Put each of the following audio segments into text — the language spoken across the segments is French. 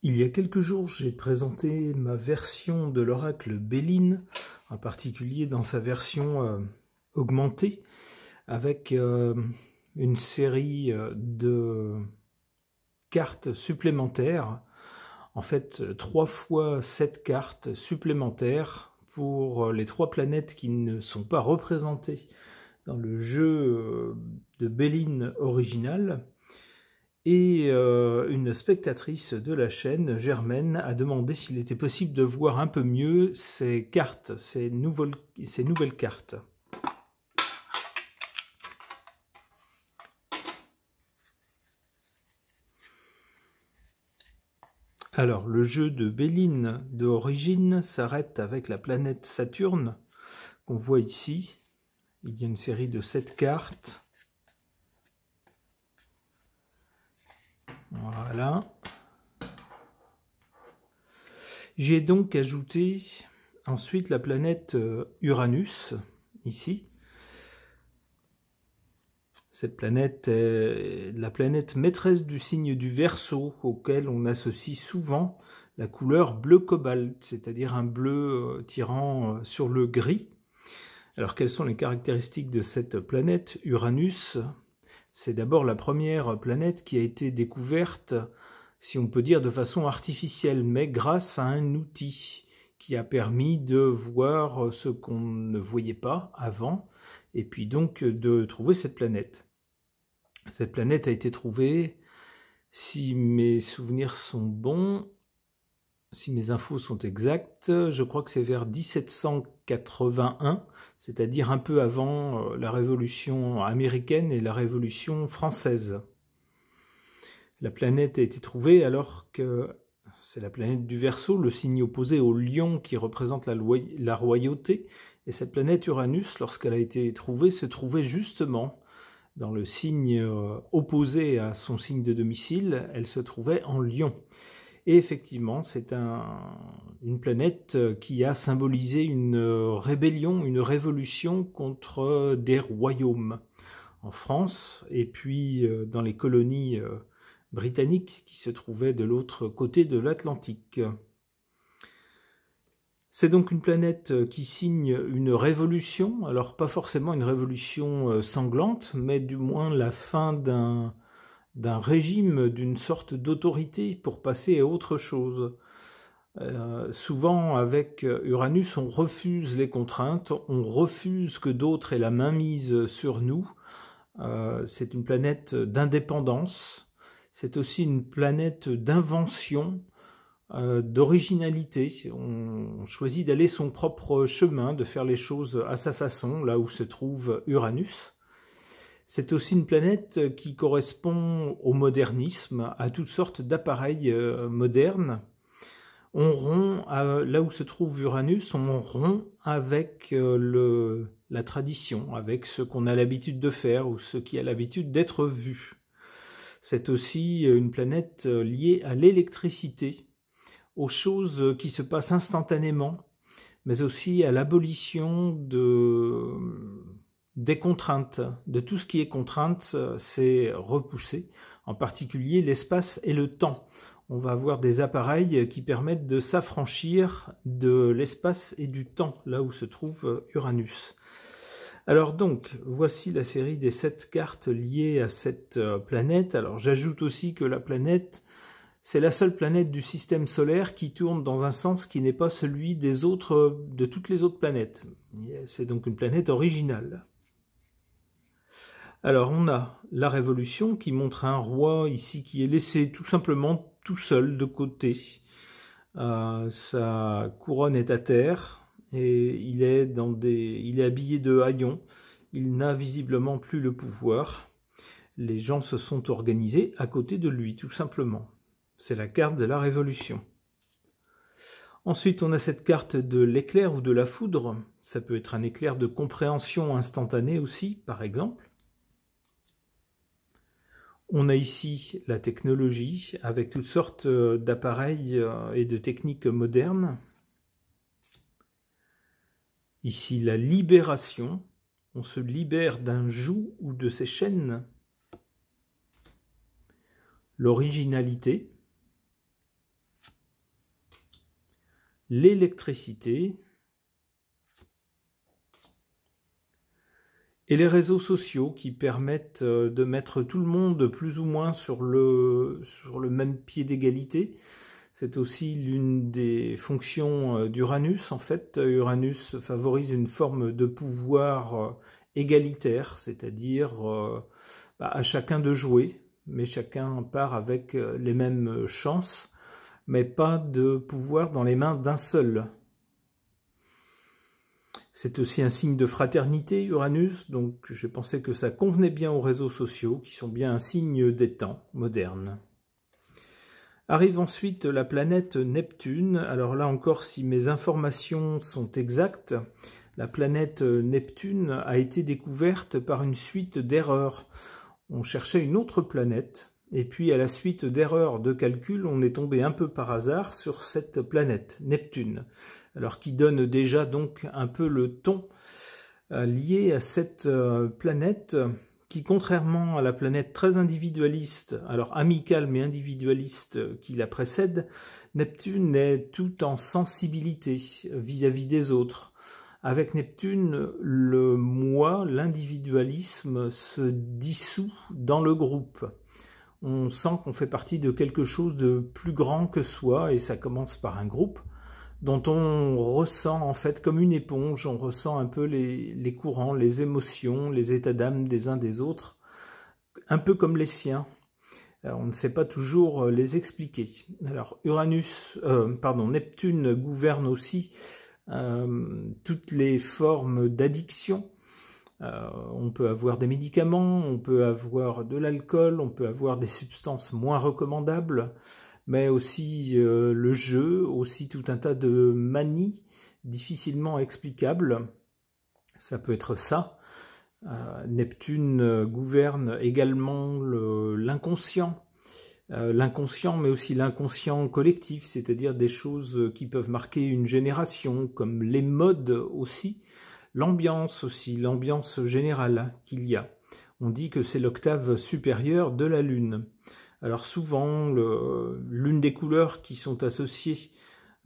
Il y a quelques jours, j'ai présenté ma version de l'oracle Béline, en particulier dans sa version augmentée, avec une série de cartes supplémentaires, en fait 3 fois 7 cartes supplémentaires pour les 3 planètes qui ne sont pas représentées dans le jeu de Béline original. Et une spectatrice de la chaîne, Germaine, a demandé s'il était possible de voir un peu mieux ces cartes, ces nouvelles cartes. Alors, le jeu de Béline d'origine s'arrête avec la planète Saturne, qu'on voit ici. Il y a une série de 7 cartes. Voilà. J'ai donc ajouté ensuite la planète Uranus, ici. Cette planète est la planète maîtresse du signe du Verseau, auquel on associe souvent la couleur bleu cobalt, c'est-à-dire un bleu tirant sur le gris. Alors, quelles sont les caractéristiques de cette planète Uranus ? C'est d'abord la première planète qui a été découverte, si on peut dire de façon artificielle, mais grâce à un outil qui a permis de voir ce qu'on ne voyait pas avant, et puis donc de trouver cette planète. Cette planète a été trouvée, si mes souvenirs sont bons, si mes infos sont exactes, je crois que c'est vers 1781, c'est-à-dire un peu avant la Révolution américaine et la Révolution française. La planète a été trouvée alors que c'est la planète du Verseau, le signe opposé au lion qui représente la royauté. Et cette planète Uranus, lorsqu'elle a été trouvée, se trouvait justement dans le signe opposé à son signe de domicile. Elle se trouvait en Lion. Et effectivement, c'est une planète qui a symbolisé une rébellion, une révolution contre des royaumes en France, et puis dans les colonies britanniques qui se trouvaient de l'autre côté de l'Atlantique. C'est donc une planète qui signe une révolution, alors pas forcément une révolution sanglante, mais du moins la fin d'un régime, d'une sorte d'autorité pour passer à autre chose. Souvent avec Uranus, on refuse les contraintes, on refuse que d'autres aient la main mise sur nous. C'est une planète d'indépendance, c'est aussi une planète d'invention, d'originalité. On choisit d'aller son propre chemin, de faire les choses à sa façon, là où se trouve Uranus. C'est aussi une planète qui correspond au modernisme, à toutes sortes d'appareils modernes. On rompt, là où se trouve Uranus, on rompt avec la tradition, avec ce qu'on a l'habitude de faire ou ce qui a l'habitude d'être vu. C'est aussi une planète liée à l'électricité, aux choses qui se passent instantanément, mais aussi à l'abolition des contraintes. De tout ce qui est contrainte, c'est repoussé, en particulier l'espace et le temps. On va avoir des appareils qui permettent de s'affranchir de l'espace et du temps, là où se trouve Uranus. Alors donc, voici la série des 7 cartes liées à cette planète. Alors j'ajoute aussi que la planète, c'est la seule planète du système solaire qui tourne dans un sens qui n'est pas celui de toutes les autres planètes. C'est donc une planète originale. Alors on a la Révolution qui montre un roi ici qui est laissé tout simplement tout seul de côté. Sa couronne est à terre et il est habillé de haillons. Il n'a visiblement plus le pouvoir. Les gens se sont organisés à côté de lui, tout simplement. C'est la carte de la Révolution. Ensuite, on a cette carte de l'éclair ou de la foudre. Ça peut être un éclair de compréhension instantanée aussi, par exemple. On a ici la technologie avec toutes sortes d'appareils et de techniques modernes. Ici, la libération. On se libère d'un joug ou de ses chaînes. L'originalité. l'électricité et les réseaux sociaux qui permettent de mettre tout le monde plus ou moins sur le même pied d'égalité. C'est aussi l'une des fonctions d'Uranus. En fait, Uranus favorise une forme de pouvoir égalitaire, c'est-à-dire à chacun de jouer, mais chacun part avec les mêmes chances, mais pas de pouvoir dans les mains d'un seul. C'est aussi un signe de fraternité, Uranus, donc j'ai pensé que ça convenait bien aux réseaux sociaux, qui sont bien un signe des temps modernes. Arrive ensuite la planète Neptune. Alors là encore, si mes informations sont exactes, la planète Neptune a été découverte par une suite d'erreurs. On cherchait une autre planète, et puis à la suite d'erreurs de calcul, on est tombé un peu par hasard sur cette planète, Neptune. Alors qui donne déjà donc un peu le ton lié à cette planète qui, contrairement à la planète très individualiste, alors amicale mais individualiste qui la précède, Neptune est tout en sensibilité vis-à-vis des autres. Avec Neptune, le moi, l'individualisme se dissout dans le groupe. On sent qu'on fait partie de quelque chose de plus grand que soi, et ça commence par un groupe dont on ressent en fait comme une éponge, on ressent un peu les courants, les émotions, les états d'âme des uns des autres, un peu comme les siens. On ne sait pas toujours les expliquer. Alors Neptune gouverne aussi toutes les formes d'addiction. On peut avoir des médicaments, on peut avoir de l'alcool, on peut avoir des substances moins recommandables, mais aussi le jeu, aussi tout un tas de manies difficilement explicables. Ça peut être ça. Neptune gouverne également l'inconscient. L'inconscient, mais aussi l'inconscient collectif, c'est-à-dire des choses qui peuvent marquer une génération, comme les modes aussi, l'ambiance aussi, l'ambiance générale qu'il y a. On dit que c'est l'octave supérieure de la Lune. Alors souvent, l'une des couleurs qui sont associées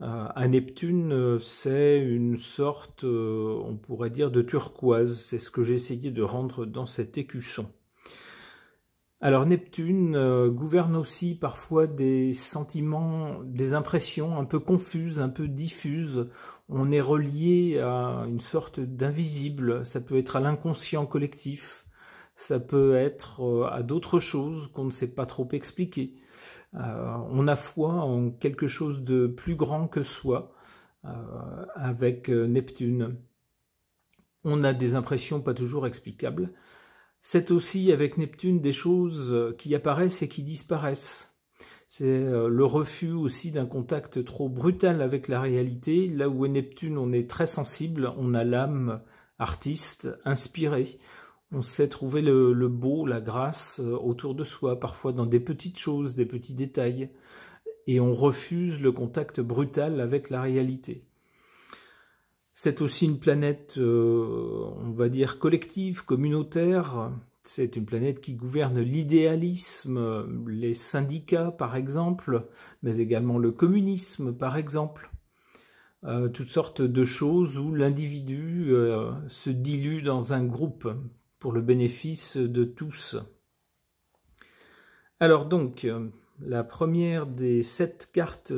à Neptune, c'est une sorte, on pourrait dire, de turquoise. C'est ce que j'ai essayé de rendre dans cet écusson. Alors Neptune gouverne aussi parfois des sentiments, des impressions un peu confuses, un peu diffuses. On est relié à une sorte d'invisible. Ça peut être à l'inconscient collectif. Ça peut être à d'autres choses qu'on ne sait pas trop expliquer. On a foi en quelque chose de plus grand que soi avec Neptune. On a des impressions pas toujours explicables. C'est aussi avec Neptune des choses qui apparaissent et qui disparaissent. C'est le refus aussi d'un contact trop brutal avec la réalité. Là où est Neptune, on est très sensible, on a l'âme artiste, inspirée. On sait trouver le beau, la grâce autour de soi, parfois dans des petites choses, des petits détails. Et on refuse le contact brutal avec la réalité. C'est aussi une planète, on va dire, collective, communautaire. C'est une planète qui gouverne l'idéalisme, les syndicats par exemple, mais également le communisme par exemple. Toutes sortes de choses où l'individu se dilue dans un groupe pour le bénéfice de tous. Alors donc, la première des 7 cartes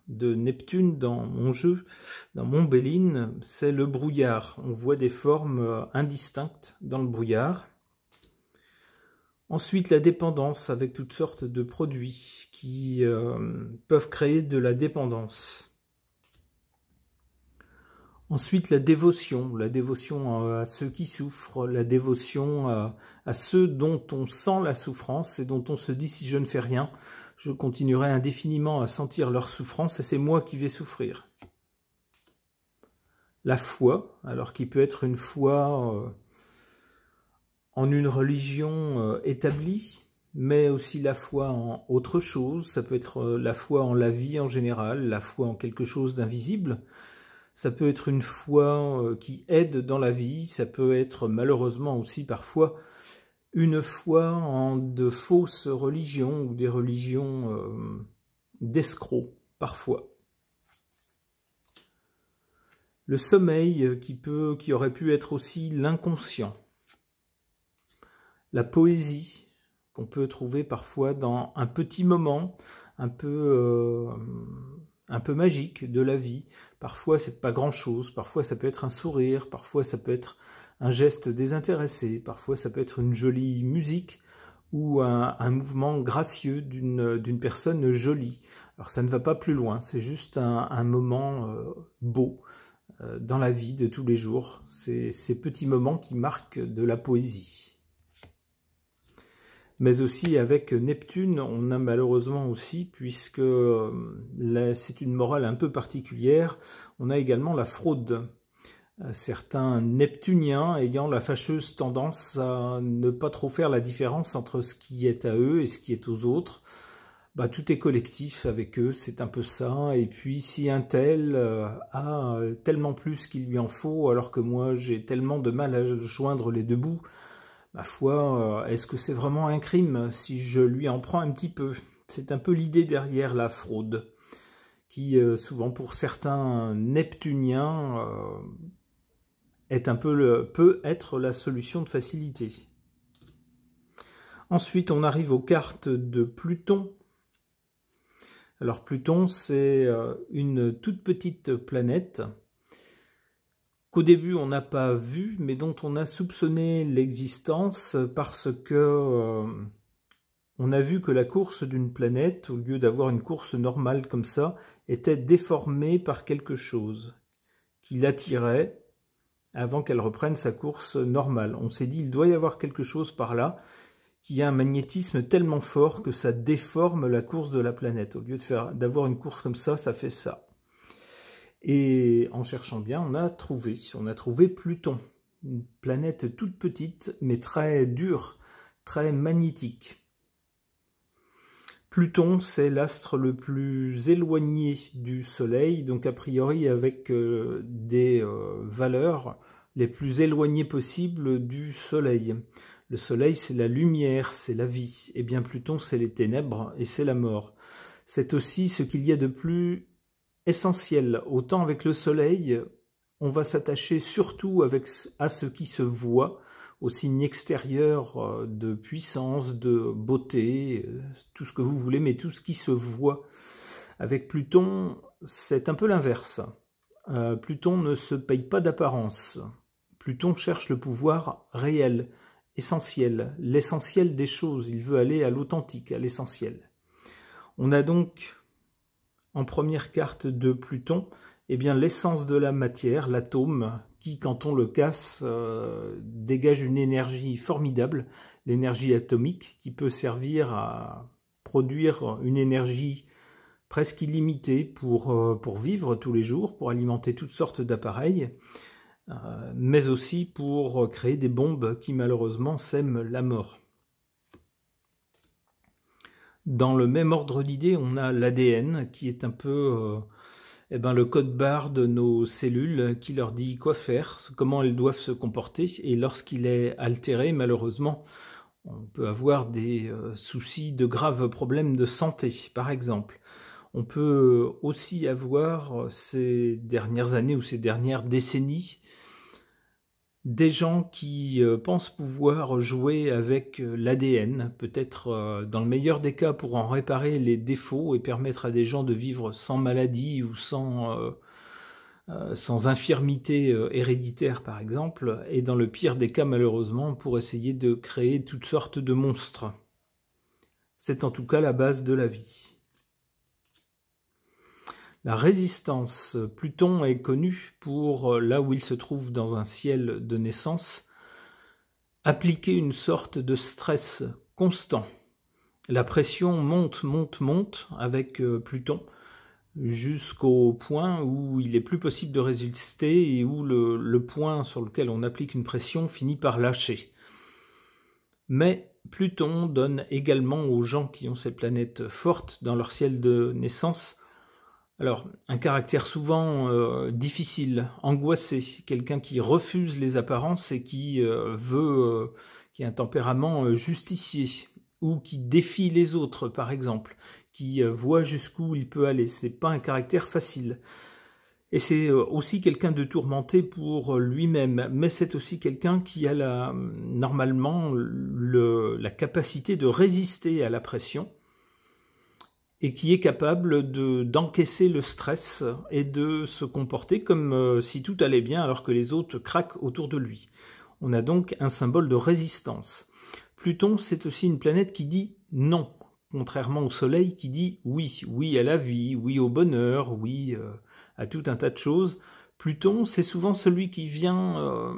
de Neptune dans mon jeu, dans mon Béline, c'est le brouillard. On voit des formes indistinctes dans le brouillard. Ensuite, la dépendance avec toutes sortes de produits qui peuvent créer de la dépendance. Ensuite, la dévotion à ceux qui souffrent, la dévotion à ceux dont on sent la souffrance et dont on se dit si je ne fais rien, je continuerai indéfiniment à sentir leur souffrance et c'est moi qui vais souffrir. La foi, alors qui peut être une foi en une religion établie, mais aussi la foi en autre chose, ça peut être la foi en la vie en général, la foi en quelque chose d'invisible. Ça peut être une foi qui aide dans la vie, ça peut être malheureusement aussi parfois une foi en de fausses religions ou des religions d'escrocs, parfois. Le sommeil qui aurait pu être aussi l'inconscient. La poésie qu'on peut trouver parfois dans un petit moment un peu magique de la vie. Parfois c'est pas grand chose, parfois ça peut être un sourire, parfois ça peut être un geste désintéressé, parfois ça peut être une jolie musique ou un mouvement gracieux d'une personne jolie. Alors ça ne va pas plus loin, c'est juste un moment beau dans la vie de tous les jours. C'est ces petits moments qui marquent de la poésie. Mais aussi avec Neptune, on a malheureusement aussi, puisque c'est une morale un peu particulière, on a également la fraude. Certains neptuniens ayant la fâcheuse tendance à ne pas trop faire la différence entre ce qui est à eux et ce qui est aux autres. Bah, tout est collectif avec eux, c'est un peu ça. Et puis si un tel a tellement plus qu'il lui en faut, alors que moi j'ai tellement de mal à joindre les deux bouts, ma foi, est-ce que c'est vraiment un crime si je lui en prends un petit peu? C'est un peu l'idée derrière la fraude, qui souvent pour certains neptuniens peut être la solution de facilité. Ensuite, on arrive aux cartes de Pluton. Alors Pluton, c'est une toute petite planète qu'au début on n'a pas vue, mais dont on a soupçonné l'existence parce que on a vu que la course d'une planète, au lieu d'avoir une course normale comme ça, était déformée par quelque chose qui l'attirait avant qu'elle reprenne sa course normale. On s'est dit, il doit y avoir quelque chose par là, qui a un magnétisme tellement fort que ça déforme la course de la planète. Au lieu d'avoir une course comme ça, ça fait ça. Et en cherchant bien, on a trouvé Pluton, une planète toute petite, mais très dure, très magnétique. Pluton, c'est l'astre le plus éloigné du Soleil, donc a priori avec des valeurs les plus éloignées possibles du Soleil. Le Soleil, c'est la lumière, c'est la vie. Et bien Pluton, c'est les ténèbres et c'est la mort. C'est aussi ce qu'il y a de plus essentiel. Autant avec le Soleil, on va s'attacher surtout à ce qui se voit, aux signes extérieurs de puissance, de beauté, tout ce que vous voulez, mais tout ce qui se voit. Avec Pluton, c'est un peu l'inverse. Pluton ne se paye pas d'apparence. Pluton cherche le pouvoir réel, essentiel, l'essentiel des choses. Il veut aller à l'authentique, à l'essentiel. On a donc, en première carte de Pluton, eh bien l'essence de la matière, l'atome, qui, quand on le casse, dégage une énergie formidable, l'énergie atomique, qui peut servir à produire une énergie presque illimitée pour vivre tous les jours, pour alimenter toutes sortes d'appareils, mais aussi pour créer des bombes qui malheureusement sèment la mort. Dans le même ordre d'idée, on a l'ADN qui est un peu le code-barre de nos cellules qui leur dit quoi faire, comment elles doivent se comporter, et lorsqu'il est altéré, malheureusement, on peut avoir des soucis de graves problèmes de santé, par exemple. On peut aussi avoir ces dernières années ou ces dernières décennies des gens qui pensent pouvoir jouer avec l'ADN, peut-être dans le meilleur des cas pour en réparer les défauts et permettre à des gens de vivre sans maladie ou sans infirmité héréditaire par exemple, et dans le pire des cas malheureusement pour essayer de créer toutes sortes de monstres. C'est en tout cas la base de la vie. La résistance. Pluton est connu pour, là où il se trouve dans un ciel de naissance, appliquer une sorte de stress constant. La pression monte, monte, monte avec Pluton, jusqu'au point où il est plus possible de résister et où le point sur lequel on applique une pression finit par lâcher. Mais Pluton donne également aux gens qui ont ces planètes fortes dans leur ciel de naissance, alors, un caractère souvent difficile, angoissé, quelqu'un qui refuse les apparences et qui qui a un tempérament justicier, ou qui défie les autres, par exemple, qui voit jusqu'où il peut aller. C'est pas un caractère facile. Et c'est aussi quelqu'un de tourmenté pour lui-même, mais c'est aussi quelqu'un qui a normalement la capacité de résister à la pression et qui est capable d'encaisser le stress et de se comporter comme si tout allait bien alors que les autres craquent autour de lui. On a donc un symbole de résistance. Pluton, c'est aussi une planète qui dit non, contrairement au Soleil qui dit oui, oui à la vie, oui au bonheur, oui à tout un tas de choses. Pluton, c'est souvent celui qui vient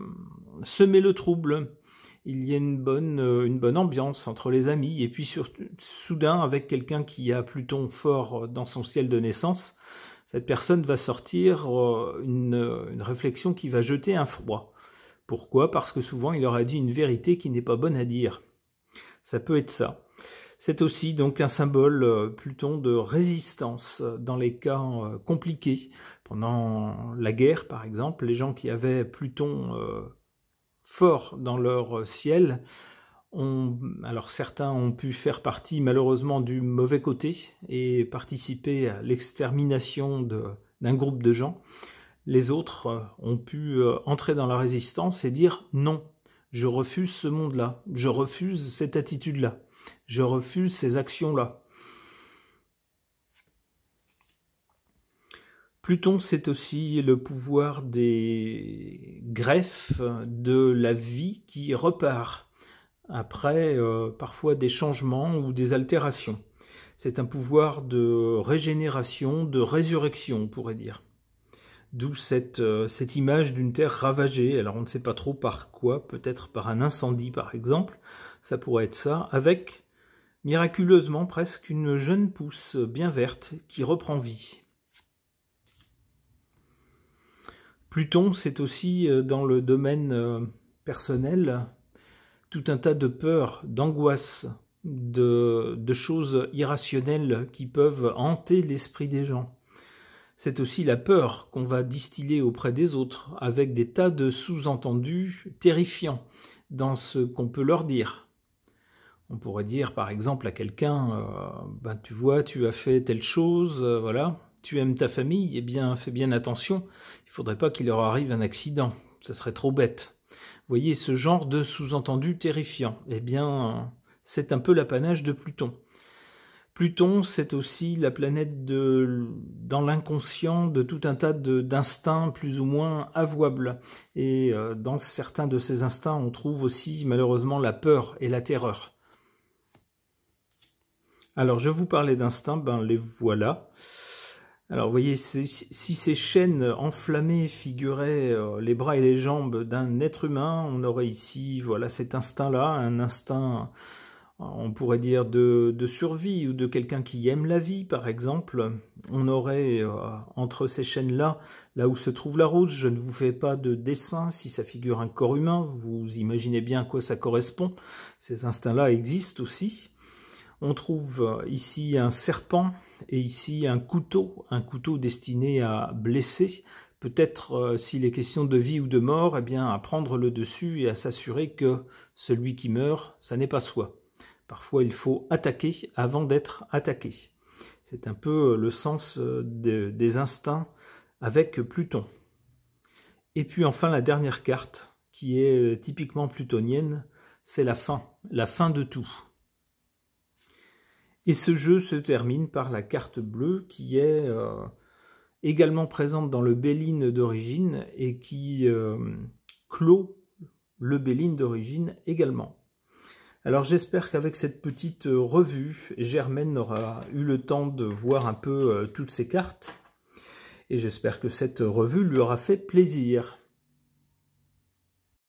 semer le trouble. Il y a une bonne ambiance entre les amis, et puis soudain, avec quelqu'un qui a Pluton fort dans son ciel de naissance, cette personne va sortir une réflexion qui va jeter un froid. Pourquoi? Parce que souvent, il aura dit une vérité qui n'est pas bonne à dire. Ça peut être ça. C'est aussi donc un symbole, Pluton, de résistance dans les cas compliqués. Pendant la guerre, par exemple, les gens qui avaient Pluton fort dans leur ciel, alors certains ont pu faire partie malheureusement du mauvais côté et participer à l'extermination d'un groupe de gens. Les autres ont pu entrer dans la résistance et dire non, je refuse ce monde-là, je refuse cette attitude-là, je refuse ces actions-là. Pluton, c'est aussi le pouvoir des greffes de la vie qui repart après parfois des changements ou des altérations. C'est un pouvoir de régénération, de résurrection, on pourrait dire. D'où cette image d'une terre ravagée. Alors on ne sait pas trop par quoi, peut-être par un incendie par exemple, ça pourrait être ça, avec miraculeusement presque une jeune pousse bien verte qui reprend vie. Pluton, c'est aussi dans le domaine personnel tout un tas de peurs, d'angoisses, de choses irrationnelles qui peuvent hanter l'esprit des gens. C'est aussi la peur qu'on va distiller auprès des autres, avec des tas de sous-entendus terrifiants dans ce qu'on peut leur dire. On pourrait dire par exemple à quelqu'un tu vois, tu as fait telle chose, voilà, tu aimes ta famille, eh bien fais bien attention, il ne faudrait pas qu'il leur arrive un accident, ça serait trop bête. Vous voyez ce genre de sous-entendu terrifiant, eh bien c'est un peu l'apanage de Pluton. Pluton, c'est aussi la planète dans l'inconscient de tout un tas d'instincts plus ou moins avouables. Et dans certains de ces instincts, on trouve aussi malheureusement la peur et la terreur. Alors, je vous parlais d'instincts, les voilà. Alors, vous voyez, si ces chaînes enflammées figuraient les bras et les jambes d'un être humain, on aurait ici, voilà, cet instinct-là, un instinct, on pourrait dire, de survie ou de quelqu'un qui aime la vie, par exemple. On aurait, entre ces chaînes-là, là où se trouve la rose, je ne vous fais pas de dessin, si ça figure un corps humain, vous imaginez bien à quoi ça correspond. Ces instincts-là existent aussi. On trouve ici un serpent et ici un couteau destiné à blesser. Peut-être, s'il est question de vie ou de mort, eh bien, à prendre le dessus et à s'assurer que celui qui meurt, ça n'est pas soi. Parfois, il faut attaquer avant d'être attaqué. C'est un peu le sens des instincts avec Pluton. Et puis enfin, la dernière carte, qui est typiquement plutonienne, c'est la fin de tout. Et ce jeu se termine par la carte bleue qui est également présente dans le Béline d'origine et qui clôt le Béline d'origine également. Alors j'espère qu'avec cette petite revue, Germaine aura eu le temps de voir un peu toutes ces cartes et j'espère que cette revue lui aura fait plaisir.